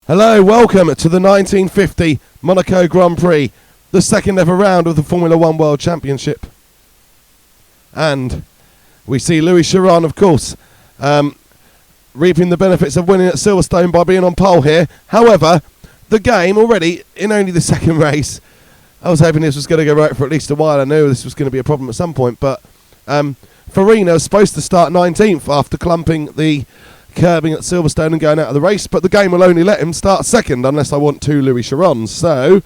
Hello, welcome to the 1950 Monaco Grand Prix, the second ever round of the Formula One World Championship. And we see Louischiron, of course, reaping the benefits of winning at Silverstone by being on pole here. However, the game already, in only the second race, I was hoping this was going to go right for at least a while. I knew this was going to be a problem at some point, but Farina was supposed to start 19th after clumping the curbing at Silverstone and going out of the race, but the game will only let him start second unless I want two Louischirons. So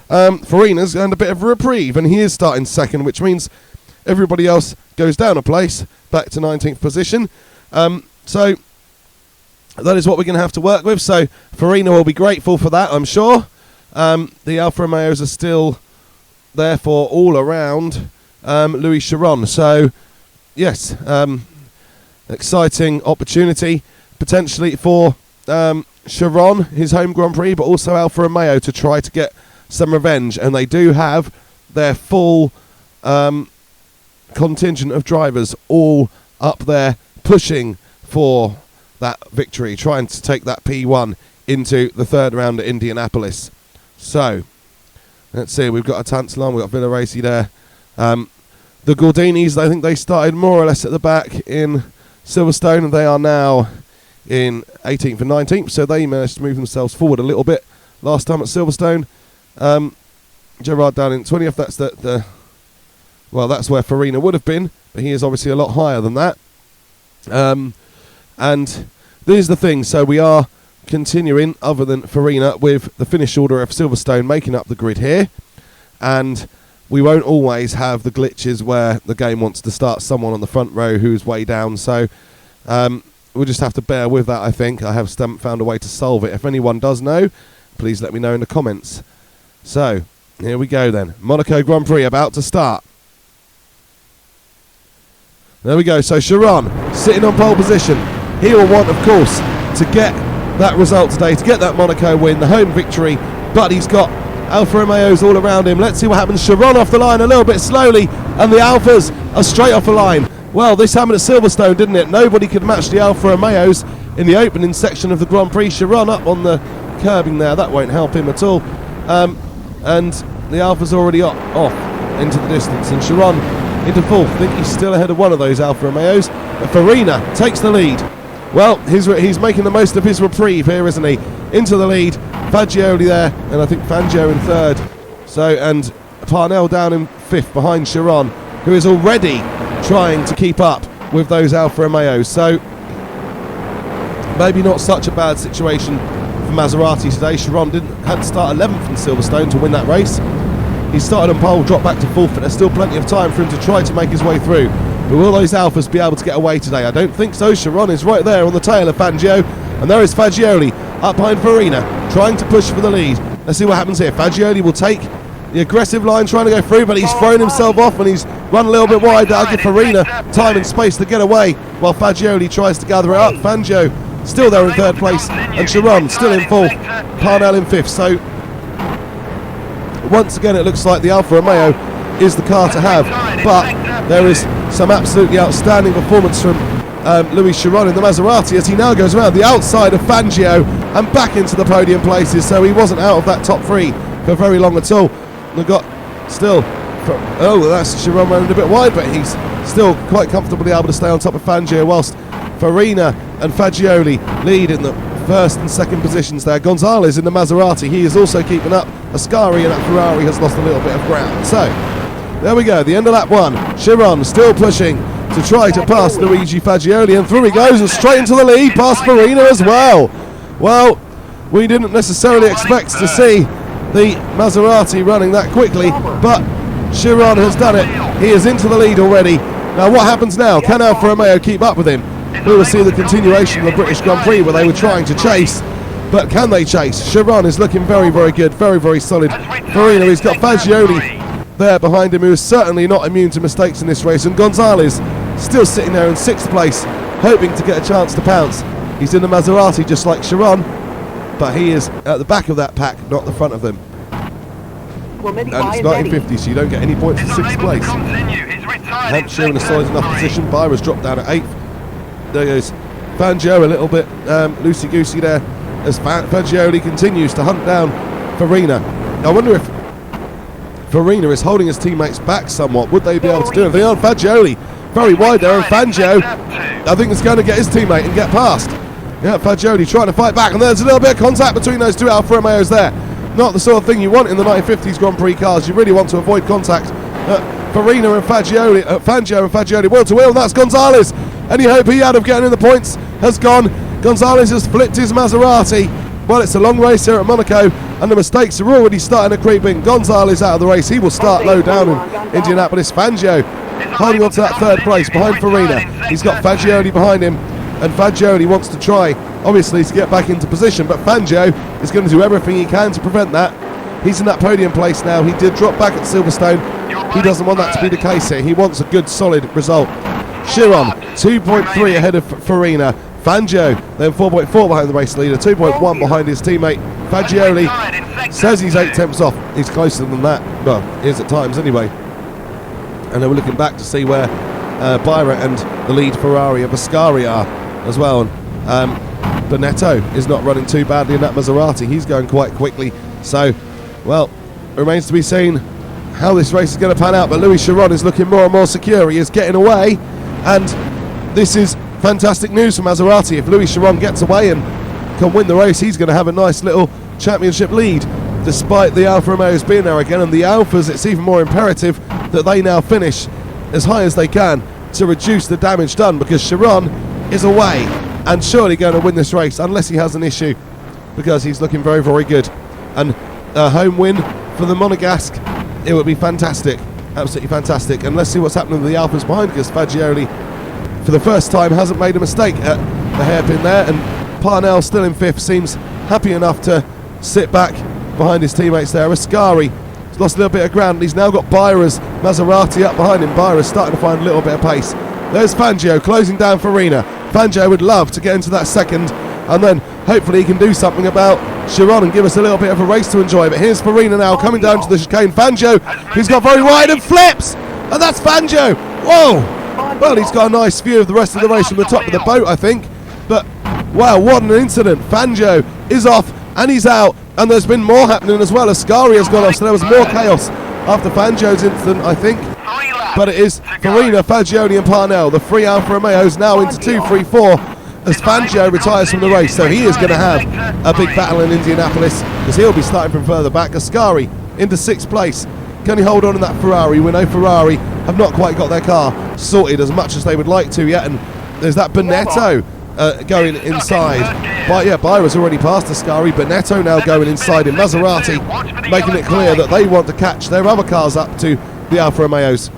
Farina's earned a bit of a reprieve, and he is starting second, which means everybody else goes down a place, back to 19th position. So that is what we're going to have to work with. So Farina will be grateful for that, I'm sure. The Alfa Romeos are still therefore all around Louischiron. So yes, exciting opportunity potentially for Chiron, his home Grand Prix, but also Alfa Romeo to try to get some revenge. And they do have their full contingent of drivers all up there pushing for that victory, trying to take that P1 into the third round at Indianapolis. So let's see, we've got a Tantalon, we've got Villaraci there. The Gordinis, I think they started more or less at the back in Silverstone, and they are now in 18th and 19th, so they managed to move themselves forward a little bit last time at Silverstone. Gerard down in 20th, that's that's where Farina would have been, but he is obviously a lot higher than that. And this is the thing, so we are continuing, other than Farina, with the finish order of Silverstone making up the grid here, and we won't always have the glitches where the game wants to start someone on the front row who's way down, so we'll just have to bear with that, I think. I haven't found a way to solve it. If anyone does know, please let me know in the comments. So, here we go then. Monaco Grand Prix about to start. There we go, so Chiron sitting on pole position. He will want, of course, to get that result today, to get that Monaco win, the home victory, but he's got Alfa Romeos all around him. Let's see what happens. Chiron off the line a little bit slowly, and the Alfas are straight off the line. Well, this happened at Silverstone, didn't it? Nobody could match the Alfa Romeos in the opening section of the Grand Prix. Chiron up on the curbing there, that won't help him at all. And the Alfa's already off into the distance, and Chiron into fourth. I think he's still ahead of one of those Alfa Romeos, but Farina takes the lead. Well, he's making the most of his reprieve here, isn't he? Into the lead, Fagioli there, and I think Fangio in third. So, and Parnell down in fifth behind Chiron, who is already trying to keep up with those Alfa Romeos. So, maybe not such a bad situation for Maserati today. Chiron had to start 11th in Silverstone to win that race. He started on pole, dropped back to fourth, but there's still plenty of time for him to try to make his way through. But will those Alfas be able to get away today? I don't think so. Chiron is right there on the tail of Fangio, and there is Fagioli up behind Farina, trying to push for the lead. Let's see what happens here. Fagioli will take the aggressive line, trying to go through, but he's thrown himself off and he's run a little bit wide. That'll give Farina time and space to get away while Fagioli tries to gather it up. Fangio still there in third place, and Chiron still in fourth, Parnell in fifth. So once again, it looks like the Alfa Romeo is the car to have, but there is some absolutely outstanding performance from Louischiron in the Maserati as he now goes around the outside of Fangio and back into the podium places, so he wasn't out of that top three for very long at all. We've got still, that's Chiron running a bit wide, but he's still quite comfortably able to stay on top of Fangio, whilst Farina and Fagioli lead in the first and second positions there. Gonzalez in the Maserati, he is also keeping up. Ascari in that Ferrari has lost a little bit of ground. So there we go, the end of lap one. Chiron still pushing to try to pass Luigi Fagioli, and through he goes and straight into the lead, past Farina as well. Well, we didn't necessarily expect to see the Maserati running that quickly, but Chiron has done it. He is into the lead already. Now what happens now? Can Alfa Romeo keep up with him? We will see the continuation of the British Grand Prix where they were trying to chase, but can they chase? Chiron is looking very, very good, very, very solid. Farina, he's got Fagioli there behind him, who is certainly not immune to mistakes in this race, and Gonzalez still sitting there in sixth place, hoping to get a chance to pounce. He's in the Maserati just like Chiron, but he is at the back of that pack, not the front of them. And it's 1950, so you don't get any points for sixth place. Hampshire in a solid enough position. Byra's dropped down at eighth. There goes Fangio a little bit loosey-goosey there. as Fagioli continues to hunt down Farina. I wonder if Farina is holding his teammates back somewhat. Would they be able to do anything? Fagioli very wide there, and Fangio, I think, is going to get his teammate and get past. Yeah, Fagioli trying to fight back, and there's a little bit of contact between those two Alfa Romeos there. Not the sort of thing you want in the 1950s Grand Prix cars. You really want to avoid contact. Farina and Fagioli, Fangio and Fagioli wheel to wheel, and that's Gonzalez. Any hope he had of getting in the points has gone. Gonzalez has flipped his Maserati. Well, it's a long race here at Monaco, and the mistakes are already starting to creep in. Gonzalez out of the race. He will start low down in Indianapolis. Fangio holding on to that third place behind Farina. He's got Fagioli behind him, and Fagioli wants to try, obviously, to get back into position, but Fangio is going to do everything he can to prevent that. He's in that podium place now. He did drop back at Silverstone. He doesn't want that to be the case here. He wants a good, solid result. Chiron, 2.3 ahead of Farina. Fangio, then 4.4 behind the race leader, 2.1 behind his teammate. Fagioli says he's 8 tenths off. He's closer than that. Well, he is at times anyway. And then we're looking back to see where Byra and the lead Ferrari of Ascari are as well. And Bonetto is not running too badly in that Maserati. He's going quite quickly. So, well, remains to be seen how this race is going to pan out. But louischiron is looking more and more secure. He is getting away. And this is fantastic news for Maserati. If louischiron gets away and can win the race, he's going to have a nice little championship lead. Despite the Alfa Romeos being there again, and the Alfas, it's even more imperative that they now finish as high as they can to reduce the damage done, because Chiron is away and surely going to win this race unless he has an issue, because he's looking very, very good. And a home win for the Monegasque, it would be fantastic, absolutely fantastic. And let's see what's happening with the Alfas behind, because Fagioli for the first time hasn't made a mistake at the hairpin there, and Parnell still in 5th, seems happy enough to sit back behind his teammates there. Ascari has lost a little bit of ground. He's now got Byra's Maserati up behind him. Byra's starting to find a little bit of pace. There's Fangio closing down Farina. Fangio would love to get into that second, and then hopefully he can do something about Chiron and give us a little bit of a race to enjoy. But here's Farina now coming down to the chicane. Fangio, he's got very wide and flips, and that's Fangio. Whoa! Well, he's got a nice view of the rest of the race from the top of the boat, I think. But wow, what an incident. Fangio is off and he's out, and there's been more happening as well. Ascari has gone off, so there was more chaos after Fangio's incident, I think. But it is Farina, Fagioli and Parnell, the 3 Alfa Romeos, now into 2, 3, 4 as Fangio retires from the race. So he is going to have a big battle in Indianapolis, because he'll be starting from further back. Ascari into 6th place. Can he hold on in that Ferrari? We know Ferrari have not quite got their car sorted as much as they would like to yet, and there's that Bonetto going inside. But yeah, Byra's already passed Ascari. Bonetto now going inside in Maserati, making it clear that they want to catch their other cars up to the Alfa Romeos.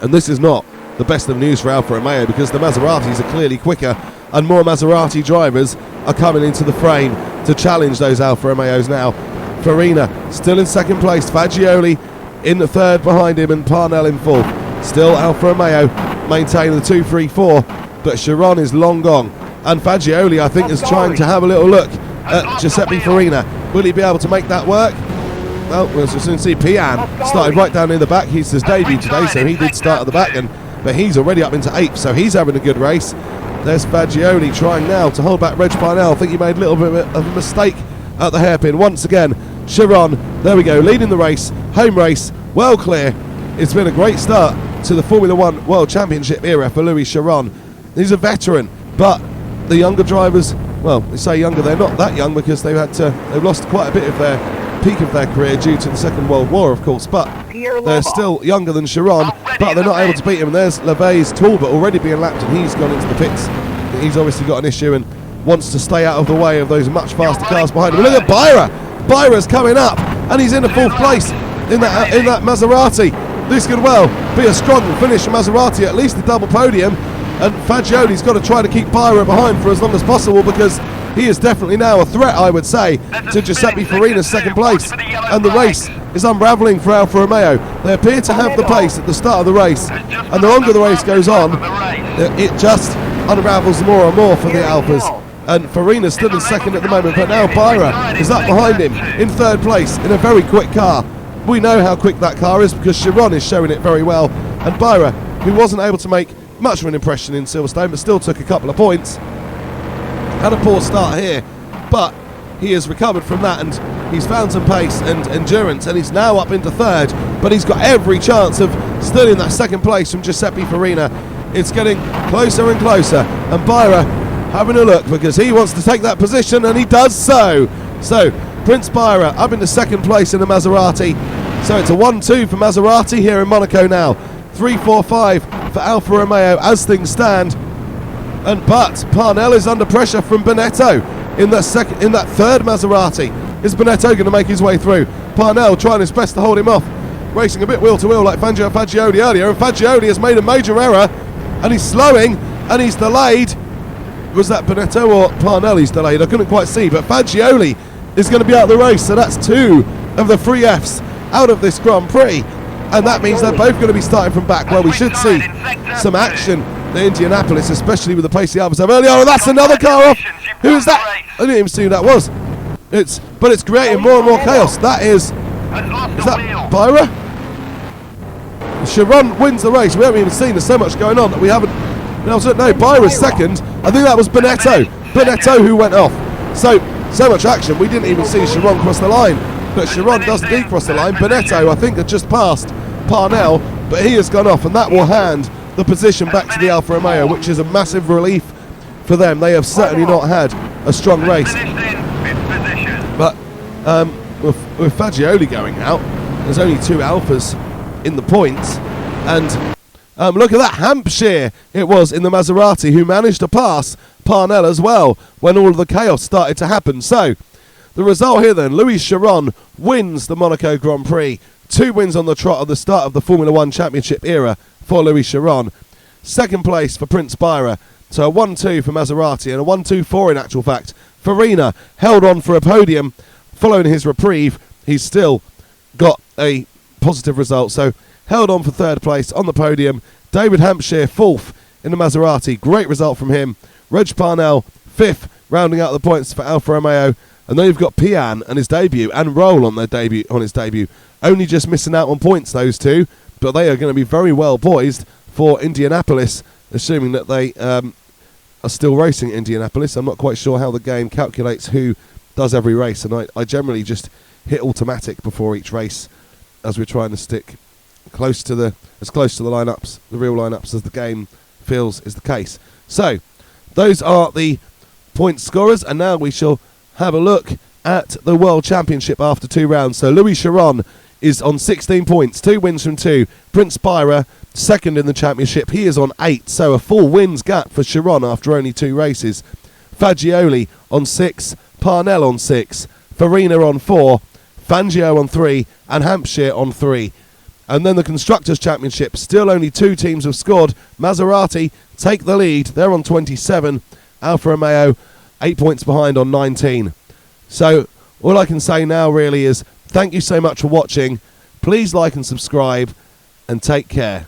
And this is not the best of news for Alfa Romeo, because the Maseratis are clearly quicker, and more Maserati drivers are coming into the frame to challenge those Alfa Romeos now. Farina still in 2nd place, Fagioli in the 3rd behind him, and Parnell in 4th. Still Alfa Romeo maintaining the 2, 3, 4, but Chiron is long gone. And Fagioli, I think, is trying to have a little look at Giuseppe Farina. Will he be able to make that work? Well, we'll soon see. Pian started right down in the back. He's his debut today, so he did start at the back, but he's already up into 8th, so he's having a good race. There's Fagioli trying now to hold back Regparnell. I think he made a little bit of a mistake at the hairpin. Once again, Chiron, there we go, leading the race, home race, well clear. It's been a great start to the Formula 1 World Championship era for louischiron. He's a veteran, but the younger drivers, well, they say younger, they're not that young, because they've lost quite a bit of their peak of their career due to the Second World War, of course, but they're still younger than Chiron, but they're not able to beat him. And there's Leve's Talbot already being lapped, and he's gone into the pits. He's obviously got an issue and wants to stay out of the way of those much faster cars behind him. Look at Byra! Byra's coming up, and he's in the 4th place in that Maserati. This could well be a strong finish for Maserati, at least a double podium. And Fagioli's got to try to keep Byra behind for as long as possible, because he is definitely now a threat, I would say, to Giuseppe Farina's 2nd place. And the race is unravelling for Alfa Romeo. They appear to have the pace at the start of the race, and the longer the race goes on, it just unravels more and more for the Alfas. And Farina's still in 2nd at the moment, but now Byra is up behind him in 3rd place in a very quick car. We know how quick that car is, because Chiron is showing it very well. And Byra, who wasn't able to make much of an impression in Silverstone, but still took a couple of points, Had a poor start here, but he has recovered from that, and he's found some pace and endurance, and he's now up into third, but he's got every chance of stealing that second place from Guiseppe Farina. It's getting closer and closer, and Byra having a look because he wants to take that position, and he does so. So Prince Byra up into second place in the Maserati. So it's a 1-2 for Maserati here in Monaco now. 3-4-5 for Alfa Romeo as things stand. But Parnell is under pressure from Bonetto in that third Maserati. Is Bonetto going to make his way through? Parnell trying his best to hold him off, racing a bit wheel to wheel like Fangio Fagioli earlier, and Fagioli has made a major error, and he's slowing and he's delayed. Was that Bonetto or Parnell he's delayed? I couldn't quite see, but Fagioli is going to be out of the race, so that's 2 of the 3 Fs out of this Grand Prix, and that means they're both going to be starting from back. Well, we should see some action in Indianapolis, especially with the pace the Albers have earlier. Oh, that's another car off. Who is that? I didn't even see who that was. But it's creating more and more chaos. Is that Byra? Chiron wins the race. We haven't even seen. There's so much going on that we haven't. No, Byra's second. I think that was Bonetto who went off. So much action. We didn't even see Chiron cross the line. But Chiron does indeed cross the line. Bonetto, I think, had just passed Parnell, but he has gone off, and that will hand the position back to the Alfa Romeo, which is a massive relief for them. They have certainly not had a strong race. But with Fagioli going out, there's only 2 Alphas in the points, and look at that, Hampshire it was in the Maserati who managed to pass Parnell as well when all of the chaos started to happen. So the result here then, louischiron wins the Monaco Grand Prix. 2 wins on the trot at the start of the Formula 1 Championship era for louischiron. Second place for Prince Byra. So a 1-2 for Maserati, and a 1-2-4 in actual fact. Farina held on for a podium. Following his reprieve, he's still got a positive result. So held on for third place on the podium. Davidhampshire 4th in the Maserati. Great result from him. Regparnell 5th, rounding out the points for Alfa Romeo. And then you've got Pian and his debut, and Roll on his debut. Only just missing out on points, those 2, but they are going to be very well poised for Indianapolis, assuming that they are still racing Indianapolis. I'm not quite sure how the game calculates who does every race, and I generally just hit automatic before each race, as we're trying to stick as close to the lineups, the real lineups, as the game feels is the case. So those are the point scorers, and now we shall have a look at the World Championship after 2 rounds. So louischiron is on 16 points, 2 wins from 2. Prince Byra, second in the championship, he is on 8, so a full wins gap for Chiron after only 2 races. Fagioli on 6, Parnell on 6, Farina on 4, Fangio on 3, and Hampshire on 3. And then the Constructors' Championship, still only 2 teams have scored. Maserati take the lead, they're on 27. Alfa Romeo 8 points behind on 19. So all I can say now really is thank you so much for watching. Please like and subscribe, and take care.